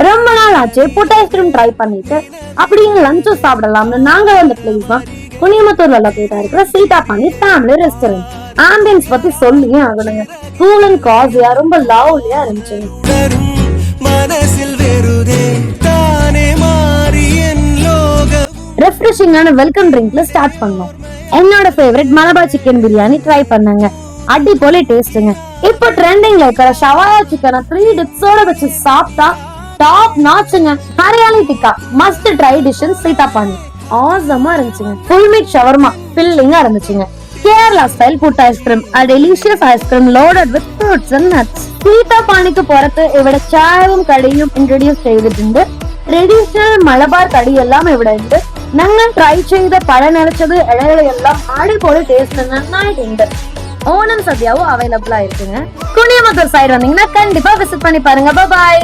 ரொம்ப நாள் ஆச்சு புட் ஐஸ்கிரீம் ட்ரை பண்ணிட்டு அப்படியே லஞ்சும் சாப்பிடலாம்னு நாங்க வந்த பிளேஸ் தான் குனியமுத்தூர்ல லொகேட்டா இருக்கிற சீதாபாணி ஃபேமிலி ரெஸ்டாரண்ட். ஆம்பியன்ஸ் பத்தி சொல்லியே ஆகணுங்க. கூல் அண்ட் காசியா ரொம்ப லவ்லியா இருந்துச்சு. ரெஃப்ரெஷிங்கான வெல்கம் ட்ரிங்க்ல ஸ்டார்ட் பண்ணோம். என்னோட favourite Malabar chicken biryani try பண்ணாங்க. அடிப்பொலி டேஸ்ட்டுங்க. இப்போ ட்ரெண்டிங்ல இருக்கிற ஷவாயா சிக்கனை 3 டிப்ஸோட வச்சு சாப்பிட்டா டாப் நாச்சுங்க. Hariyali tikka must try dish சீதாபாணி ஆசமா இருந்துச்சுங்க. ஃபுல் மீட் ஷவர்மா ஃபில்லிங்கா இருந்துச்சுங்க. Kerala style food ice cream a delicious ice cream loaded with fruits and nuts. സീതാപാണിക്ക് പുറത്ത് ഇവിടെ ചായവും കടിയും ഇൻട്രൊഡ്യൂസ് ചെയ്തിട്ടുണ്ട്. ട്രഡീഷണൽ മലബാർ കടിയെല്ലാം ഇവിടെ ഉണ്ട്. ഞങ്ങൾ ട്രൈ ചെയ്ത പഴ നിറച്ചത് ഇഴകളെല്ലാം അടിപൊളി ടേസ്റ്റ് നന്നായിട്ടുണ്ട്. ஓணம் சத்யாவும் அவைலபிளா இருக்குங்க. குனியமுத்தூர் சைடு வந்தீங்கன்னா கண்டிப்பா விசிட் பண்ணி பாருங்க. பாய்.